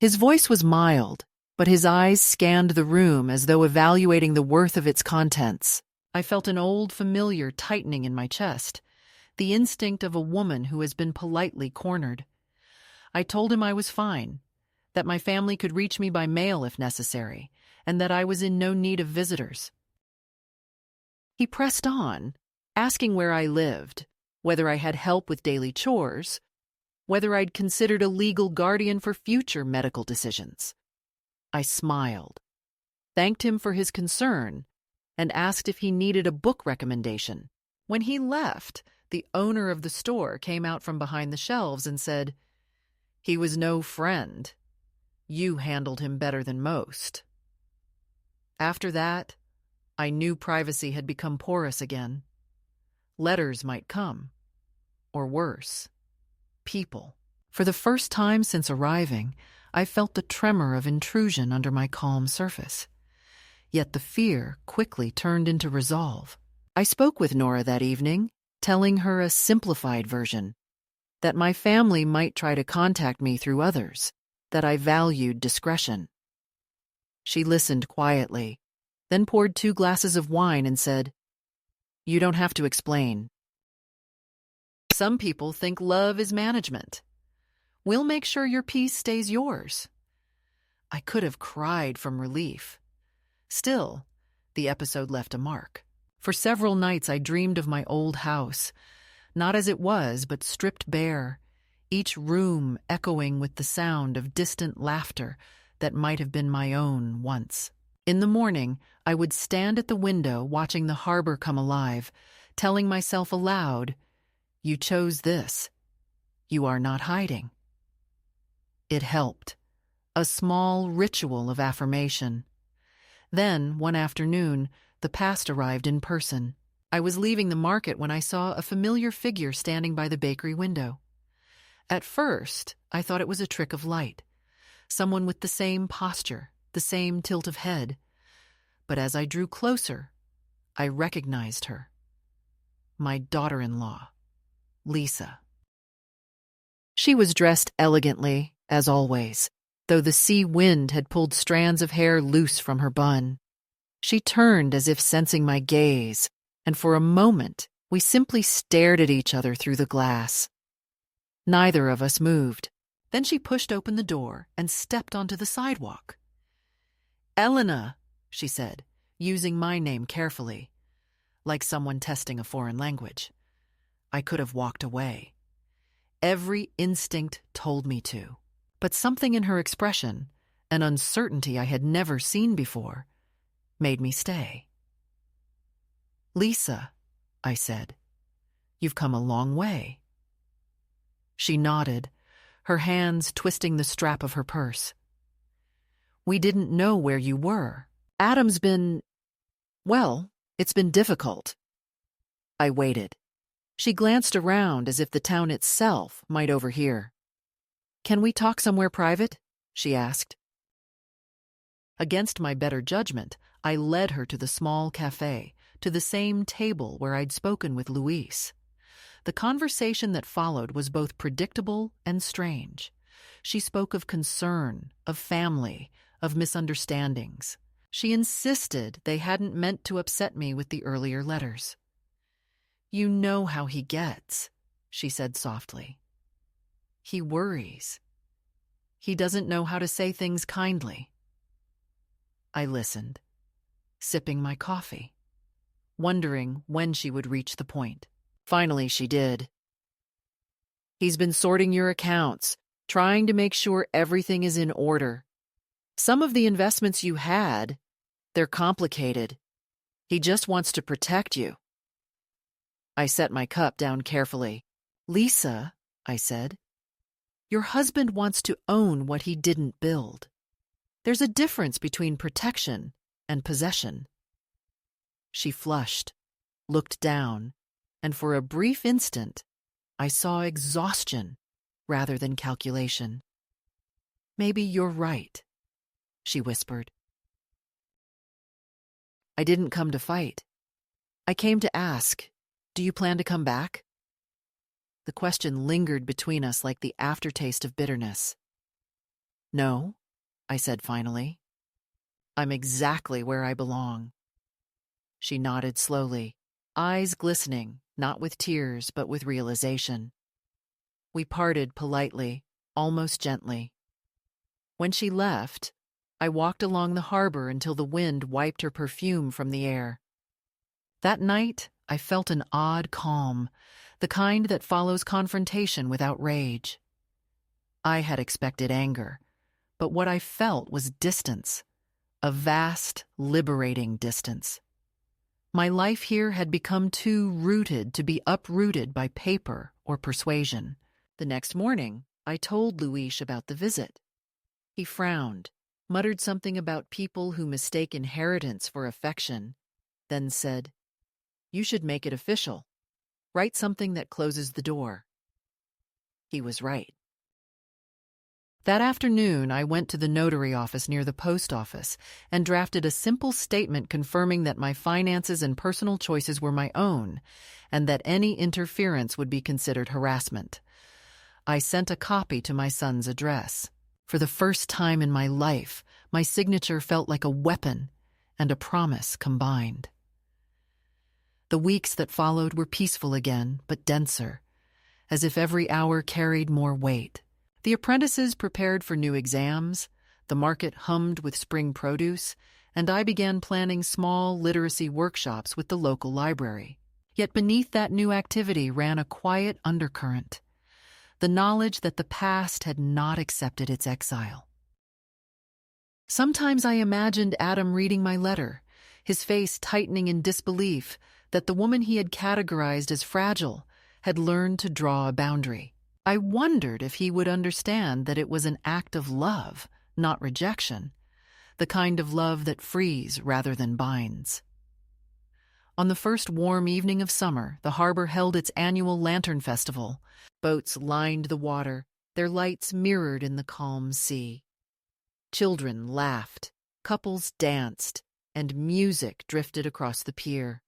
His voice was mild, but his eyes scanned the room as though evaluating the worth of its contents. I felt an old familiar tightening in my chest, the instinct of a woman who has been politely cornered. I told him I was fine, that my family could reach me by mail if necessary, and that I was in no need of visitors. He pressed on, asking where I lived, whether I had help with daily chores, whether I'd considered a legal guardian for future medical decisions. I smiled, thanked him for his concern, and asked if he needed a book recommendation. When he left, the owner of the store came out from behind the shelves and said, "He was no friend. You handled him better than most." After that, I knew privacy had become porous again. Letters might come, or worse, people. For the first time since arriving, I felt the tremor of intrusion under my calm surface. Yet the fear quickly turned into resolve. I spoke with Nora that evening, telling her a simplified version, that my family might try to contact me through others, that I valued discretion. She listened quietly, then poured 2 glasses of wine and said, "You don't have to explain. Some people think love is management. We'll make sure your peace stays yours." I could have cried from relief. Still, the episode left a mark. For several nights I dreamed of my old house, not as it was, but stripped bare, each room echoing with the sound of distant laughter that might have been my own once. In the morning, I would stand at the window watching the harbor come alive, telling myself aloud, "You chose this. You are not hiding." It helped, a small ritual of affirmation. Then, one afternoon, the past arrived in person. I was leaving the market when I saw a familiar figure standing by the bakery window. At first, I thought it was a trick of light, someone with the same posture, the same tilt of head. But as I drew closer, I recognized her. My daughter-in-law, Lisa. She was dressed elegantly, as always, though the sea wind had pulled strands of hair loose from her bun. She turned as if sensing my gaze, and for a moment we simply stared at each other through the glass. Neither of us moved. Then she pushed open the door and stepped onto the sidewalk. "Elena," she said, using my name carefully, like someone testing a foreign language. I could have walked away. Every instinct told me to. But something in her expression, an uncertainty I had never seen before, made me stay. "Lisa," I said, You've come a long way." She nodded, her hands twisting the strap of her purse. "We didn't know where you were. Adam's been, well, it's been difficult." I waited. She glanced around as if the town itself might overhear. "Can we talk somewhere private?" she asked. Against my better judgment, I led her to the small cafe, to the same table where I'd spoken with Luis. The conversation that followed was both predictable and strange. She spoke of concern, of family, of misunderstandings. She insisted they hadn't meant to upset me with the earlier letters. "You know how he gets," she said softly. "He worries. He doesn't know how to say things kindly." I listened, sipping my coffee, wondering when she would reach the point. Finally, she did. "He's been sorting your accounts, trying to make sure everything is in order. Some of the investments you had, they're complicated. He just wants to protect you." I set my cup down carefully. "Lisa," I said, "your husband wants to own what he didn't build. There's a difference between protection and possession." She flushed, looked down, and for a brief instant, I saw exhaustion rather than calculation. "Maybe you're right," she whispered. "I didn't come to fight. I came to ask, do you plan to come back?" The question lingered between us like the aftertaste of bitterness. "No," I said finally. "I'm exactly where I belong." She nodded slowly, eyes glistening, not with tears but with realization. We parted politely, almost gently. When she left, I walked along the harbor until the wind wiped her perfume from the air. That night, I felt an odd calm, the kind that follows confrontation without rage. I had expected anger, but what I felt was distance, a vast, liberating distance. My life here had become too rooted to be uprooted by paper or persuasion. The next morning, I told Luis about the visit. He frowned, muttered something about people who mistake inheritance for affection, then said, "You should make it official. Write something that closes the door." He was right. That afternoon, I went to the notary office near the post office and drafted a simple statement confirming that my finances and personal choices were my own, and that any interference would be considered harassment. I sent a copy to my son's address. For the first time in my life, my signature felt like a weapon and a promise combined. The weeks that followed were peaceful again, but denser, as if every hour carried more weight. The apprentices prepared for new exams, the market hummed with spring produce, and I began planning small literacy workshops with the local library. Yet beneath that new activity ran a quiet undercurrent, the knowledge that the past had not accepted its exile. Sometimes I imagined Adam reading my letter, his face tightening in disbelief that the woman he had categorized as fragile had learned to draw a boundary. I wondered if he would understand that it was an act of love, not rejection, the kind of love that frees rather than binds. On the first warm evening of summer, the harbor held its annual lantern festival. Boats lined the water, their lights mirrored in the calm sea. Children laughed, couples danced, and music drifted across the pier.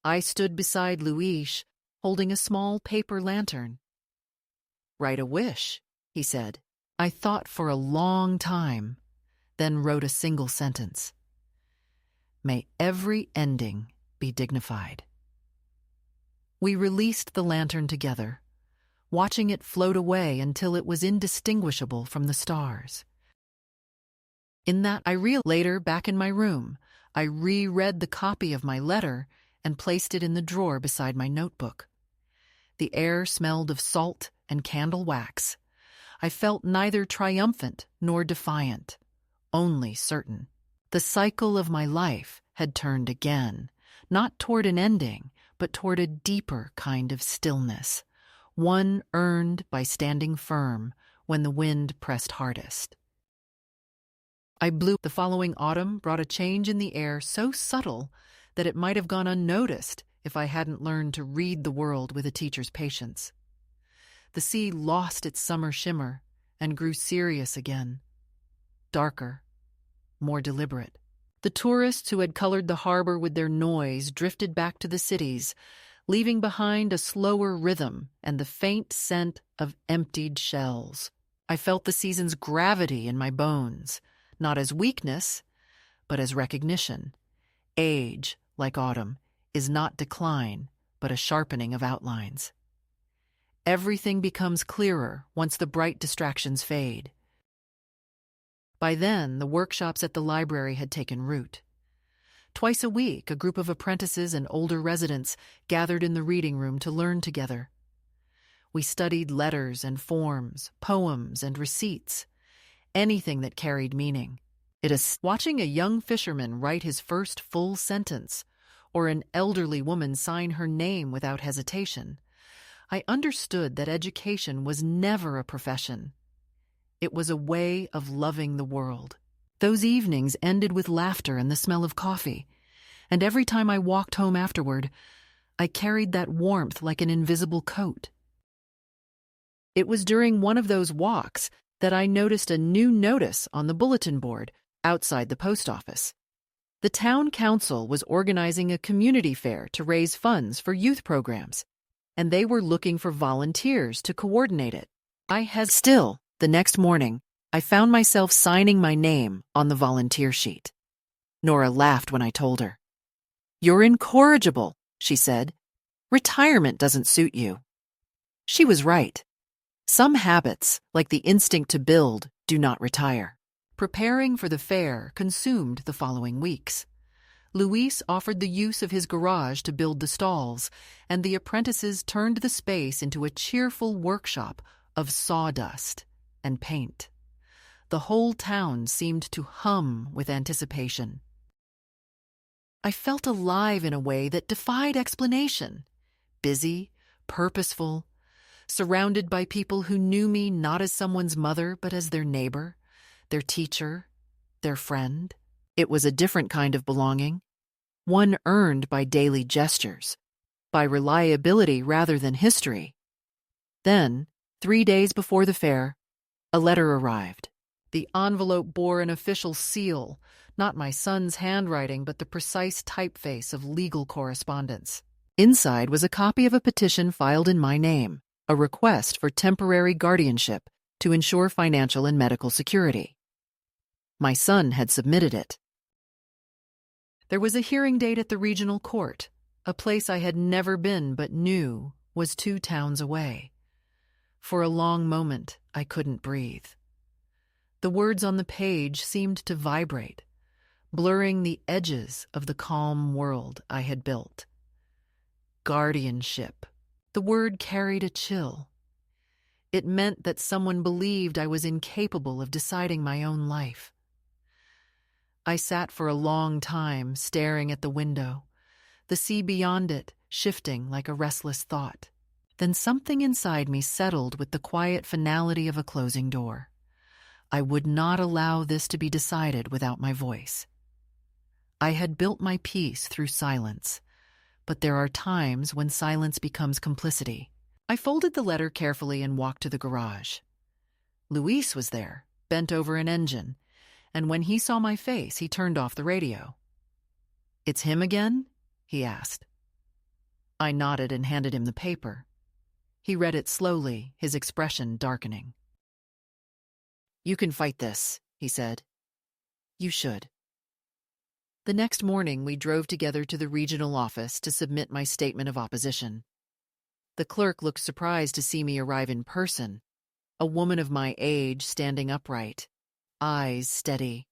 I stood beside Luis, holding a small paper lantern. "Write a wish," he said. I thought for a long time, then wrote a single sentence. "May every ending be dignified." We released the lantern together, watching it float away until it was indistinguishable from the stars. Later, back in my room, I reread the copy of my letter and placed it in the drawer beside my notebook. The air smelled of salt and candle wax. I felt neither triumphant nor defiant, only certain. The cycle of my life had turned again, not toward an ending, but toward a deeper kind of stillness, one earned by standing firm when the wind pressed hardest. I blew. The following autumn brought a change in the air so subtle that it might have gone unnoticed if I hadn't learned to read the world with a teacher's patience. The sea lost its summer shimmer and grew serious again, darker, more deliberate. The tourists who had colored the harbor with their noise drifted back to the cities, leaving behind a slower rhythm and the faint scent of emptied shells. I felt the season's gravity in my bones, not as weakness, but as recognition. Age, like autumn, is not decline, but a sharpening of outlines. Everything becomes clearer once the bright distractions fade. By then, the workshops at the library had taken root. Twice a week, a group of apprentices and older residents gathered in the reading room to learn together. We studied letters and forms, poems and receipts, anything that carried meaning. It is watching a young fisherman write his first full sentence, or an elderly woman sign her name without hesitation. I understood that education was never a profession. It was a way of loving the world. Those evenings ended with laughter and the smell of coffee, and every time I walked home afterward, I carried that warmth like an invisible coat. It was during one of those walks that I noticed a new notice on the bulletin board outside the post office. The town council was organizing a community fair to raise funds for youth programs, and they were looking for volunteers to coordinate it. Still, the next morning, I found myself signing my name on the volunteer sheet. Nora laughed when I told her. "You're incorrigible," she said. "Retirement doesn't suit you." She was right. Some habits, like the instinct to build, do not retire. Preparing for the fair consumed the following weeks. Luis offered the use of his garage to build the stalls, and the apprentices turned the space into a cheerful workshop of sawdust and paint. The whole town seemed to hum with anticipation. I felt alive in a way that defied explanation. Busy, purposeful, surrounded by people who knew me not as someone's mother but as their neighbor, their teacher, their friend. It was a different kind of belonging, one earned by daily gestures, by reliability rather than history. Then, 3 days before the fair, a letter arrived. The envelope bore an official seal, not my son's handwriting but the precise typeface of legal correspondence. Inside was a copy of a petition filed in my name, a request for temporary guardianship to ensure financial and medical security. My son had submitted it. There was a hearing date at the regional court, a place I had never been but knew was 2 towns away. For a long moment, I couldn't breathe. The words on the page seemed to vibrate, blurring the edges of the calm world I had built. Guardianship. The word carried a chill. It meant that someone believed I was incapable of deciding my own life. I sat for a long time staring at the window, the sea beyond it shifting like a restless thought. Then something inside me settled with the quiet finality of a closing door. I would not allow this to be decided without my voice. I had built my peace through silence, but there are times when silence becomes complicity. I folded the letter carefully and walked to the garage. Luis was there, bent over an engine, and when he saw my face, he turned off the radio. "It's him again?" he asked. I nodded and handed him the paper. He read it slowly, his expression darkening. "You can fight this," he said. "You should." The next morning, we drove together to the regional office to submit my statement of opposition. The clerk looked surprised to see me arrive in person, a woman of my age standing upright, eyes steady.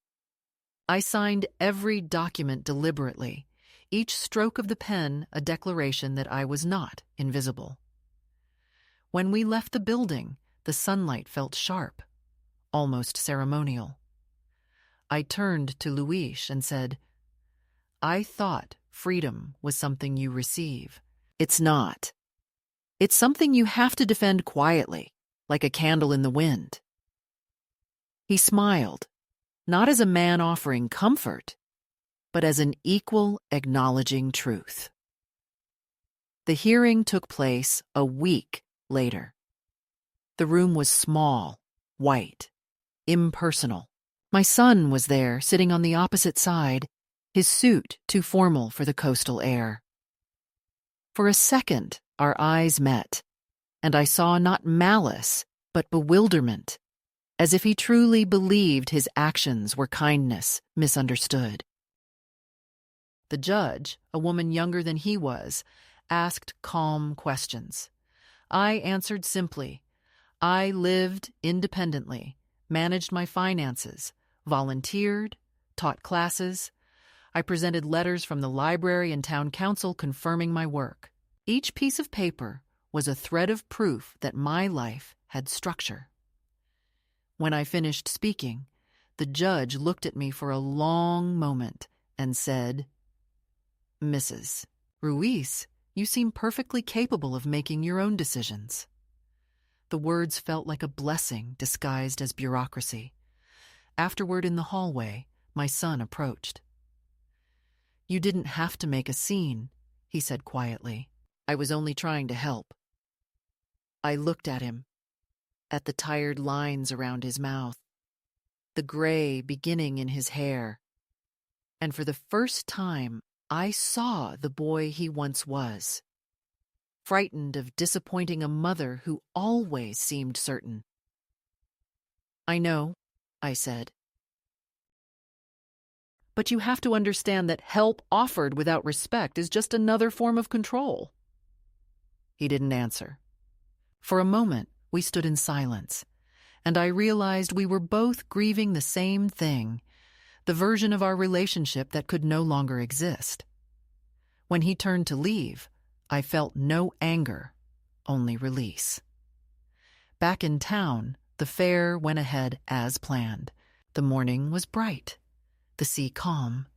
I signed every document deliberately, each stroke of the pen a declaration that I was not invisible. When we left the building, the sunlight felt sharp, almost ceremonial. I turned to Luis and said, "I thought freedom was something you receive, It's not. It's something you have to defend quietly, like a candle in the wind. He smiled, not as a man offering comfort, but as an equal acknowledging truth. The hearing took place a week later. The room was small, white, impersonal. My son was there, sitting on the opposite side, his suit too formal for the coastal air. For a second, our eyes met, and I saw not malice, but bewilderment, as if he truly believed his actions were kindness misunderstood. The judge, a woman younger than he was, asked calm questions. I answered simply. I lived independently, managed my finances, volunteered, taught classes. I presented letters from the library and town council confirming my work. Each piece of paper was a thread of proof that my life had structure. When I finished speaking, the judge looked at me for a long moment and said, "Mrs. Ruiz, you seem perfectly capable of making your own decisions." The words felt like a blessing disguised as bureaucracy. Afterward, in the hallway, my son approached. "You didn't have to make a scene," he said quietly. "I was only trying to help." I looked at him, at the tired lines around his mouth, the gray beginning in his hair, and for the first time, I saw the boy he once was, frightened of disappointing a mother who always seemed certain. "I know," I said. "But you have to understand that help offered without respect is just another form of control." He didn't answer. For a moment, we stood in silence, and I realized we were both grieving the same thing, the version of our relationship that could no longer exist. When he turned to leave, I felt no anger, only release. Back in town, the fair went ahead as planned. The morning was bright, the sea calm,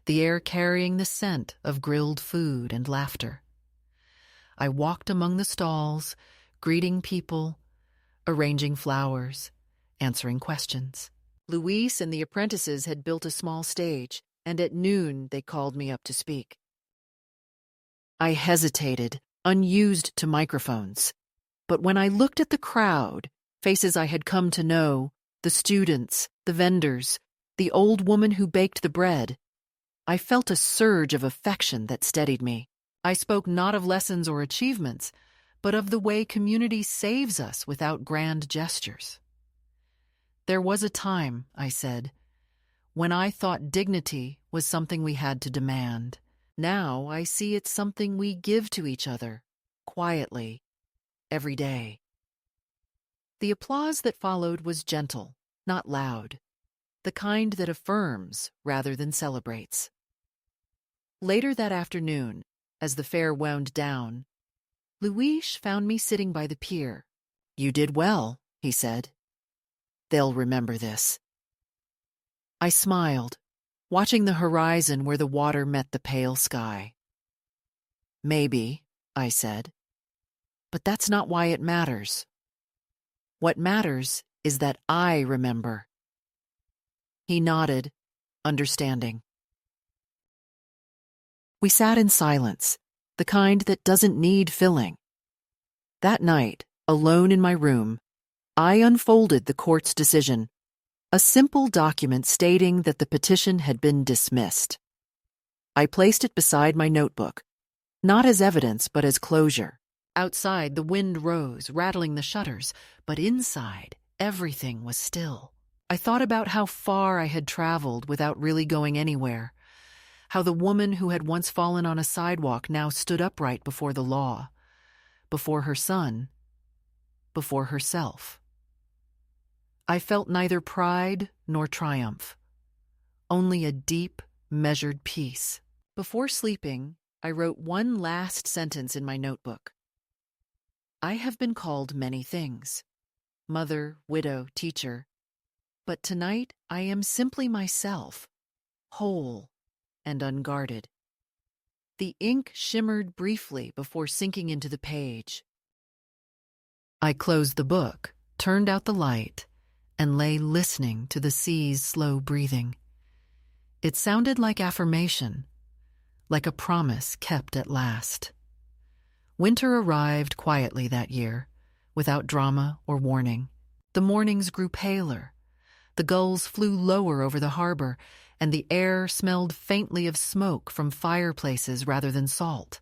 the air carrying the scent of grilled food and laughter. I walked among the stalls, greeting people, arranging flowers, answering questions. Luis and the apprentices had built a small stage, and at noon they called me up to speak. I hesitated, unused to microphones. But when I looked at the crowd, faces I had come to know, the students, the vendors, the old woman who baked the bread, I felt a surge of affection that steadied me. I spoke not of lessons or achievements, but of the way community saves us without grand gestures. There was a time, I said, when I thought dignity was something we had to demand. Now I see it's something we give to each other, quietly, every day. The applause that followed was gentle, not loud, the kind that affirms rather than celebrates. Later that afternoon, as the fair wound down, Luis found me sitting by the pier. "You did well," he said. "They'll remember this." I smiled, watching the horizon where the water met the pale sky. "Maybe," I said, "but that's not why it matters. What matters is that I remember." He nodded, understanding. We sat in silence, the kind that doesn't need filling. That night, alone in my room, I unfolded the court's decision, a simple document stating that the petition had been dismissed. I placed it beside my notebook, not as evidence but as closure. Outside, the wind rose, rattling the shutters, but inside, everything was still. I thought about how far I had traveled without really going anywhere, how the woman who had once fallen on a sidewalk now stood upright before the law, before her son, before herself. I felt neither pride nor triumph, only a deep, measured peace. Before sleeping, I wrote one last sentence in my notebook. I have been called many things, mother, widow, teacher, but tonight I am simply myself, whole and unguarded. The ink shimmered briefly before sinking into the page. I closed the book, turned out the light, and lay listening to the sea's slow breathing. It sounded like affirmation, like a promise kept at last. Winter arrived quietly that year, without drama or warning. The mornings grew paler. The gulls flew lower over the harbor, and the air smelled faintly of smoke from fireplaces rather than salt.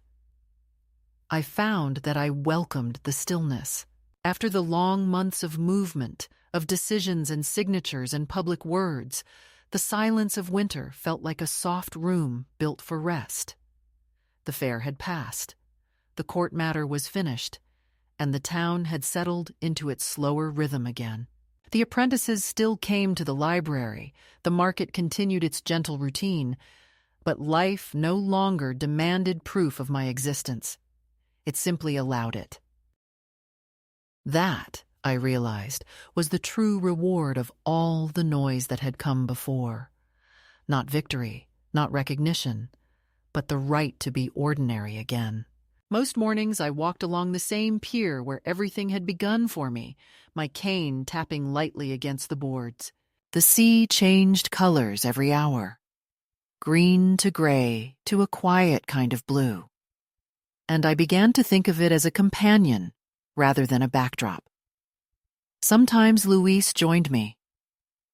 I found that I welcomed the stillness. After the long months of movement, of decisions and signatures and public words, the silence of winter felt like a soft room built for rest. The fair had passed. The court matter was finished, and the town had settled into its slower rhythm again. The apprentices still came to the library, the market continued its gentle routine, but life no longer demanded proof of my existence. It simply allowed it. That, I realized, was the true reward of all the noise that had come before. Not victory, not recognition, but the right to be ordinary again. Most mornings I walked along the same pier where everything had begun for me, my cane tapping lightly against the boards. The sea changed colors every hour, green to gray to a quiet kind of blue. And I began to think of it as a companion rather than a backdrop. Sometimes Luis joined me,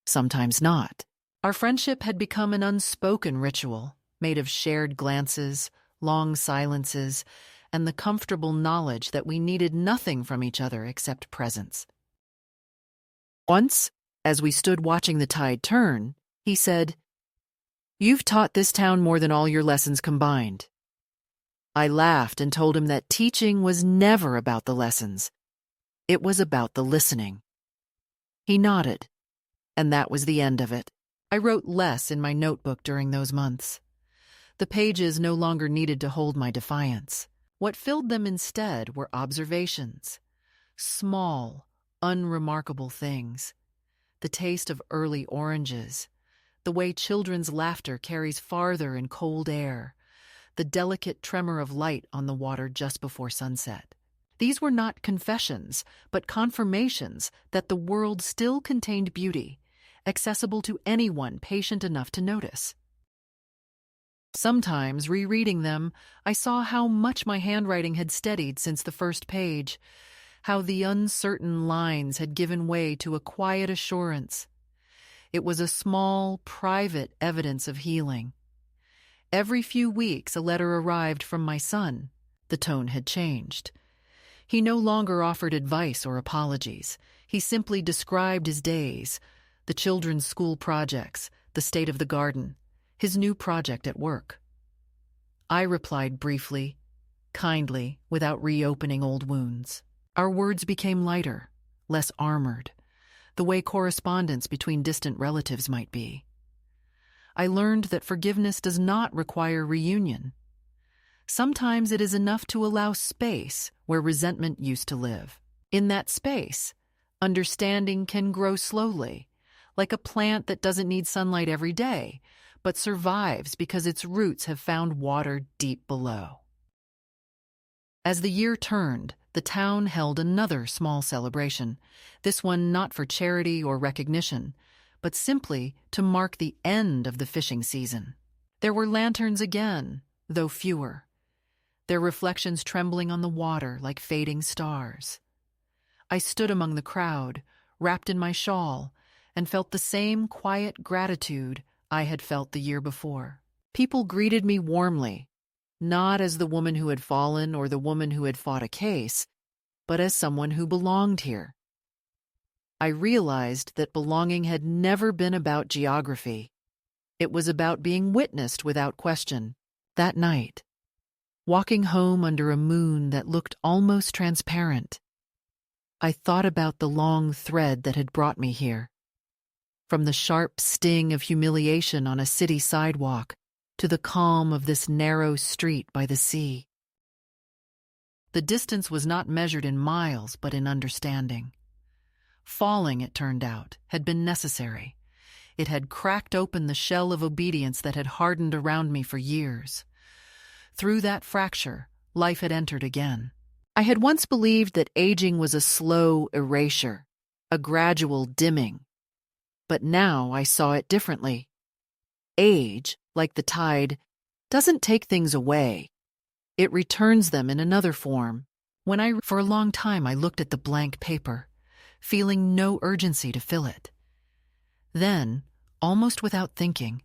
sometimes not. Our friendship had become an unspoken ritual, made of shared glances, long silences, and the comfortable knowledge that we needed nothing from each other except presence. Once, as we stood watching the tide turn, he said, "You've taught this town more than all your lessons combined." I laughed and told him that teaching was never about the lessons. It was about the listening. He nodded, and that was the end of it. I wrote less in my notebook during those months. The pages no longer needed to hold my defiance. What filled them instead were observations, small, unremarkable things. The taste of early oranges, the way children's laughter carries farther in cold air, the delicate tremor of light on the water just before sunset. These were not confessions, but confirmations that the world still contained beauty, accessible to anyone patient enough to notice. Sometimes, rereading them, I saw how much my handwriting had steadied since the first page, how the uncertain lines had given way to a quiet assurance. It was a small, private evidence of healing. Every few weeks a letter arrived from my son. The tone had changed. He no longer offered advice or apologies. He simply described his days, the children's school projects, the state of the garden, his new project at work. I replied briefly, kindly, without reopening old wounds. Our words became lighter, less armored, the way correspondence between distant relatives might be. I learned that forgiveness does not require reunion. Sometimes it is enough to allow space where resentment used to live. In that space, understanding can grow slowly, like a plant that doesn't need sunlight every day, but survives because its roots have found water deep below. As the year turned, the town held another small celebration, this one not for charity or recognition, but simply to mark the end of the fishing season. There were lanterns again, though fewer, their reflections trembling on the water like fading stars. I stood among the crowd, wrapped in my shawl, and felt the same quiet gratitude I had felt the year before. People greeted me warmly, not as the woman who had fallen or the woman who had fought a case, but as someone who belonged here. I realized that belonging had never been about geography. It was about being witnessed without question. That night, walking home under a moon that looked almost transparent, I thought about the long thread that had brought me here. From the sharp sting of humiliation on a city sidewalk to the calm of this narrow street by the sea. The distance was not measured in miles, but in understanding. Falling, it turned out, had been necessary. It had cracked open the shell of obedience that had hardened around me for years. Through that fracture, life had entered again. I had once believed that aging was a slow erasure, a gradual dimming. But now I saw it differently. Age, like the tide, doesn't take things away. It returns them in another form. For a long time, I looked at the blank paper, feeling no urgency to fill it. Then, almost without thinking,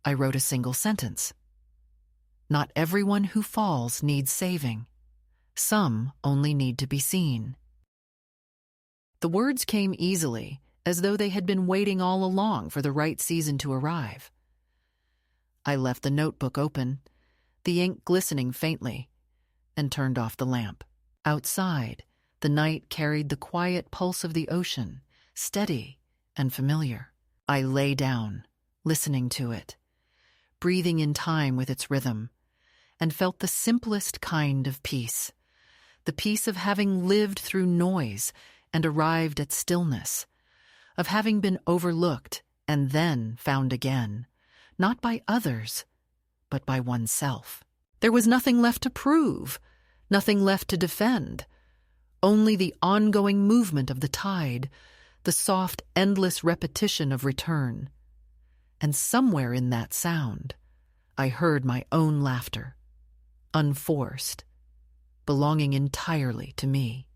I wrote a single sentence. Not everyone who falls needs saving. Some only need to be seen. The words came easily, as though they had been waiting all along for the right season to arrive. I left the notebook open, the ink glistening faintly, and turned off the lamp. Outside, the night carried the quiet pulse of the ocean, steady and familiar. I lay down, listening to it, breathing in time with its rhythm, and felt the simplest kind of peace, the peace of having lived through noise and arrived at stillness, of having been overlooked and then found again, not by others, but by oneself. There was nothing left to prove, nothing left to defend, only the ongoing movement of the tide, the soft, endless repetition of return. And somewhere in that sound, I heard my own laughter, unforced, belonging entirely to me.